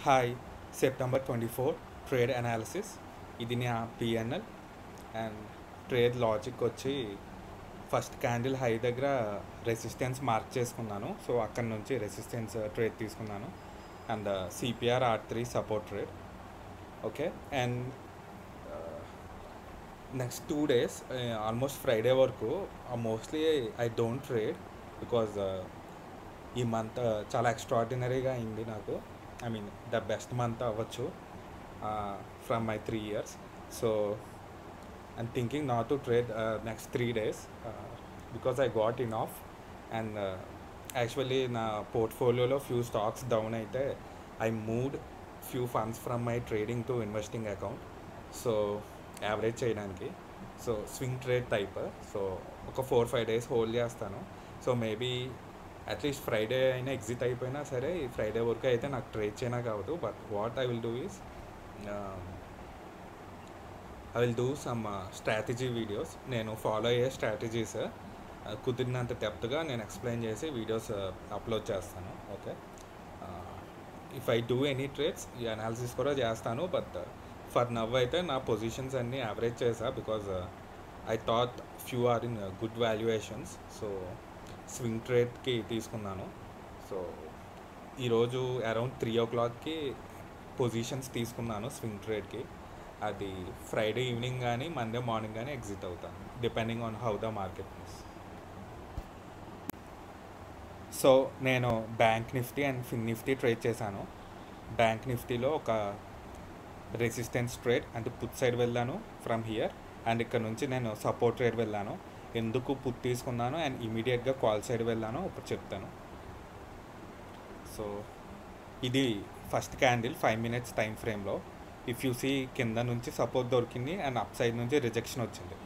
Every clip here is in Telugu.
Hi September 24 trade analysis. ఇది నా పిఎన్ఎల్ అండ్ ట్రేడ్ లాజిక్ వచ్చి ఫస్ట్ క్యాండిల్ హై దగ్గర రెసిస్టెన్స్ మార్క్ చేసుకున్నాను. సో అక్కడ నుంచి రెసిస్టెన్స్ ట్రేడ్ తీసుకున్నాను and CPR R3 support trade. Okay, and next 2 days almost Friday వరకు mostly I don't trade because ఈ మంత్ చాలా ఎక్స్ట్రాడినరీగా అయింది నాకు. I mean the best month అవ్వచ్చు from my 3 years. So I'm thinking not to trade next 3 days because I got in of and actually నా పోర్ట్ఫోలియోలో ఫ్యూ స్టాక్స్ డౌన్ అయితే I moved few funds from my trading to investing account. So average చేయడానికి, so swing trade type. So ఒక 4-5 days హోల్డ్ చేస్తాను. సో మేబీ అట్లీస్ట్ ఫ్రైడే అయినా ఎగ్జిట్ అయిపోయినా సరే ఈ ఫ్రైడే వరకు అయితే నాకు ట్రేడ్ చేయనా కావద్దు. But what I will do is I will do some strategy videos. నేను ఫాలో అయ్యే స్ట్రాటజీస్ కుదిరినంత డెప్త్గా నేను ఎక్స్ప్లెయిన్ చేసి వీడియోస్ అప్లోడ్ చేస్తాను. Okay, if I do any trades ఈ అనాలిసిస్ కూడా చేస్తాను. బట్ ఫర్ నవ్ అయితే నా పొజిషన్స్ అన్నీ యావరేజ్ చేసా because I thought few are in good valuations. So swing ట్రేడ్కి తీసుకున్నాను. సో ఈరోజు అరౌండ్ 3 o'clockకి పొజిషన్స్ తీసుకున్నాను స్వింగ్ ట్రేడ్కి. అది ఫ్రైడే ఈవినింగ్ కానీ మండే మార్నింగ్ కానీ ఎగ్జిట్ అవుతాను depending on how the market is. So నేను bank Nifty and fin Nifty trade చేశాను. బ్యాంక్ నిఫ్టీలో ఒక రెసిస్టెన్స్ ట్రేడ్ అంటే పుట్ సైడ్ వెళ్ళాను ఫ్రమ్ హియర్, అండ్ ఇక్కడ నుంచి నేను సపోర్ట్ ట్రేడ్ వెళ్ళాను. ఎందుకు పుట్ తీసుకున్నాను అండ్ ఇమీడియట్గా కాల్ సైడ్ వెళ్ళాను ఇప్పుడు చెప్తాను. సో ఇది ఫస్ట్ క్యాండిల్ 5 minutes టైం ఫ్రేమ్లో. ఇఫ్ యూ సీ కింద నుంచి సపోర్ట్ దొరికింది అండ్ అప్ సైడ్ నుంచి రిజెక్షన్ వచ్చింది.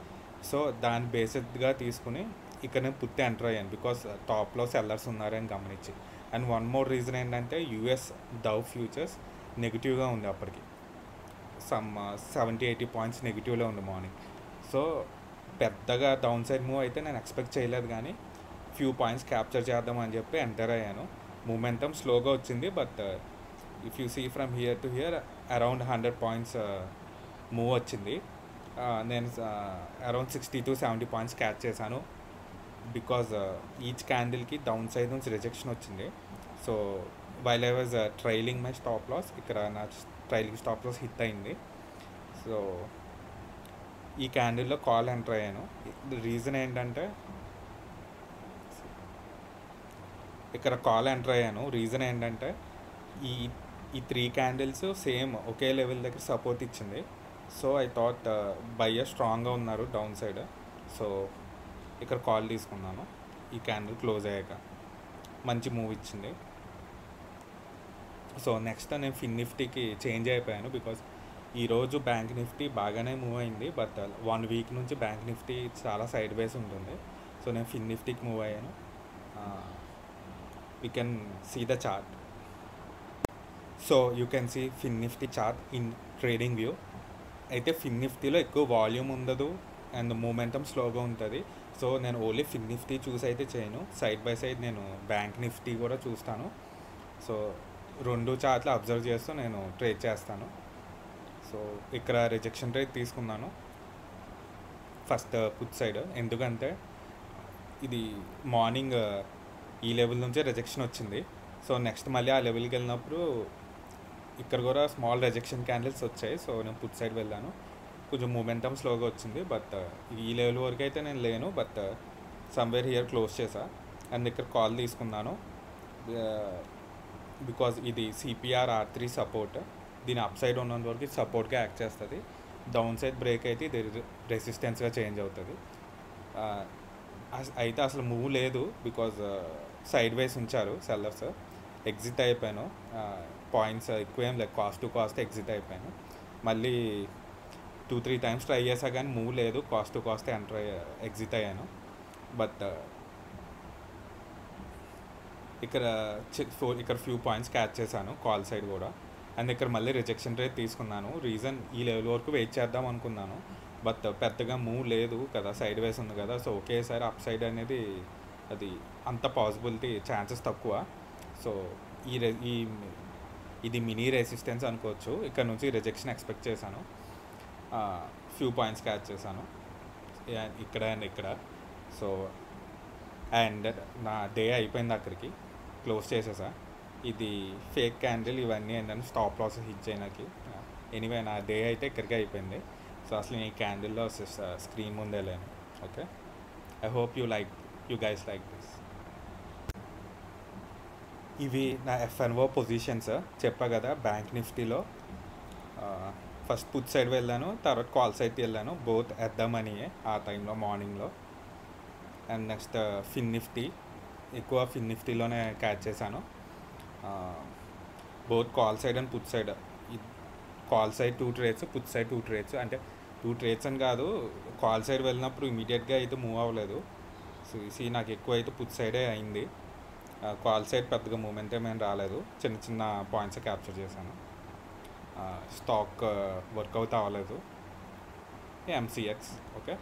సో దాని బేస్డ్గా తీసుకుని ఇక్కడ నేను పుట్టి ఎంటర్ అయ్యాను బికాస్ టాప్లో సెల్లర్స్ ఉన్నారని గమనించి. అండ్ వన్ మోర్ రీజన్ ఏంటంటే యూఎస్ డవ్ ఫ్యూచర్స్ నెగిటివ్గా ఉంది అప్పటికి. సమ్ 70-80 points నెగిటివ్లో ఉంది మార్నింగ్. సో పెద్దగా డౌన్ సైడ్ మూవ్ అయితే నేను ఎక్స్పెక్ట్ చేయలేదు, కానీ ఫ్యూ పాయింట్స్ క్యాప్చర్ చేద్దామని చెప్పి ఎంటర్ అయ్యాను. మూమెంటం స్లోగా వచ్చింది, but if you see from here to here around 100 points move వచ్చింది. నేను అరౌండ్ 60-70 points క్యాచ్ చేశాను బికాజ్ ఈచ్ క్యాండిల్కి డౌన్ సైడ్ నుంచి రిజెక్షన్ వచ్చింది. So while I was trailing my stop loss, ఇక్కడ నా ట్రైలింగ్ స్టాప్ లాస్ హిట్ అయింది. సో ఈ క్యాండిల్లో కాల్ ఎంటర్ అయ్యాను. రీజన్ ఏంటంటే ఇక్కడ కాల్ ఎంటర్ అయ్యాను రీజన్ ఏంటంటే ఈ ఈ 3 candles సేమ్ ఒకే లెవెల్ దగ్గర సపోర్ట్ ఇచ్చింది. సో ఐ థాట్ బయ్యర్ స్ట్రాంగ్గా ఉన్నారు డౌన్ సైడ్. సో ఇక్కడ కాల్ తీసుకున్నాను. ఈ క్యాండిల్ క్లోజ్ అయ్యాక మంచి మూవ్ ఇచ్చింది. సో నెక్స్ట్ నేను ఫిన్ నిఫ్టీకి చేంజ్ అయిపోయాను బికాజ్ ఈరోజు బ్యాంక్ నిఫ్టీ బాగానే మూవ్ అయింది, బట్ 1 week నుంచి బ్యాంక్ నిఫ్టీ చాలా సైడ్ వేస్ ఉంటుంది. సో నేను ఫిన్ నిఫ్టీకి మూవ్ అయ్యాను. We can see the chart. So you can see Fin Nifty chart in TradingView. అయితే ఫిన్ నిఫ్టీలో ఎక్కువ వాల్యూమ్ ఉండదు అండ్ మూమెంటం స్లోగా ఉంటుంది. సో నేను ఓన్లీ ఫిన్ నిఫ్టీ చూసి అయితే చేయను, సైడ్ బై సైడ్ నేను బ్యాంక్ నిఫ్టీ కూడా చూస్తాను. సో 2 చార్ట్లు అబ్జర్వ్ చేస్తూ నేను ట్రేడ్ చేస్తాను. సో ఇక్కడ రిజెక్షన్ రేట్ తీసుకున్నాను ఫస్ట్ పుట్ సైడ్, ఎందుకంటే ఇది మార్నింగ్ ఈ లెవెల్ నుంచే రిజెక్షన్ వచ్చింది. సో నెక్స్ట్ మళ్ళీ ఆ లెవెల్కి వెళ్ళినప్పుడు ఇక్కడ కూడా స్మాల్ రిజెక్షన్ క్యాండిల్స్ వచ్చాయి. సో నేను పుట్ సైడ్ వెళ్ళాను. కొంచెం మూమెంటం స్లోగా వచ్చింది, బట్ ఈ లెవెల్ వరకు అయితే నేను లేను, బట్ సమ్వేర్ హియర్ క్లోజ్ చేసా అండ్ ఇక్కడ కాల్ తీసుకున్నాను బికాజ్ ఇది సిపిఆర్ R3 సపోర్ట్. దీని అప్ సైడ్ ఉన్నంత వరకు సపోర్ట్గా యాక్ట్ చేస్తుంది. డౌన్ సైడ్ బ్రేక్ అయితే ఇది రెసిస్టెన్స్గా చేంజ్ అవుతుంది. అయితే అసలు మూవ్ లేదు బికాజ్ సైడ్ వేస్ ఉంచారు సెల్లర్స్. ఎగ్జిట్ అయిపోయాను. పాయింట్స్ ఎక్కువ ఏం లేదు, కాస్ట్ టు కాస్ట్ ఎగ్జిట్ అయిపోయాను. మళ్ళీ 2-3 times ట్రై చేసా కానీ మూవ్ లేదు, కాస్ట్ టు కాస్ట్ ఎగ్జిట్ అయ్యాను. బట్ ఇక్కడ ఫ్యూ పాయింట్స్ క్యాచ్ చేశాను కాల్ సైడ్ కూడా. అండ్ ఇక్కడ మళ్ళీ రిజెక్షన్ రేట్ తీసుకున్నాను. రీజన్ ఈ లెవెల్ వరకు వెయిట్ చేద్దాం అనుకున్నాను, బట్ పెద్దగా మూవ్ లేదు కదా, సైడ్ వేస్ ఉంది కదా. సో ఒకేసారి అప్ సైడ్ అనేది అది అంత పాసిబిలిటీ ఛాన్సెస్ తక్కువ. సో ఈ ఇది మినీ రెసిస్టెన్స్ అనుకోవచ్చు. ఇక్కడ నుంచి రిజెక్షన్ ఎక్స్పెక్ట్ చేశాను. ఫ్యూ పాయింట్స్ క్యాచ్ చేశాను ఇక్కడ అండ్ ఇక్కడ. సో అండ్ నా డే అయిపోయింది, అక్కడికి క్లోజ్ చేసేసా. ఇది ఫేక్ క్యాండిల్ ఇవన్నీ ఏంటంటే స్టాప్ లాస్ హిట్ చేయడానికి. ఎనీవే నా డే అయితే ఇక్కడికే అయిపోయింది. సో అసలు నేను ఈ క్యాండిల్లో స్క్రీన్ ముందే లేను. Okay, I hope you guys like this. ఇవి నా ఎఫ్ఎన్ఓ పొజిషన్స్ చెప్పా కదా. బ్యాంక్ నిఫ్టీలో ఫస్ట్ పుట్ సైడ్ వెళ్ళాను, తర్వాత కాల్ సైడ్కి వెళ్ళాను. బోత్ ఎట్ ద మనీయే ఆ టైంలో మార్నింగ్లో. అండ్ నెక్స్ట్ ఫిన్ నిఫ్టీ, ఎక్కువ ఫిన్ నిఫ్టీలోనే క్యాచ్ చేశాను. Both call side and put side. Call side 2 trades, put side 2 trades. అంటే 2 ట్రేడ్స్ అని కాదు, కాల్ సైడ్ వెళ్ళినప్పుడు ఇమీడియట్గా అయితే మూవ్ అవ్వలేదు. సో నాకు ఎక్కువ అయితే పుట్ సైడే అయింది. కాల్ సైడ్ పెద్దగా మూమెంట్ ఏమైనా రాలేదు, చిన్న చిన్న పాయింట్స్ క్యాప్చర్ చేశాను. స్టాక్ వర్కౌట్ అవ్వలేదు, ఎంసీఎక్స్. ఓకే.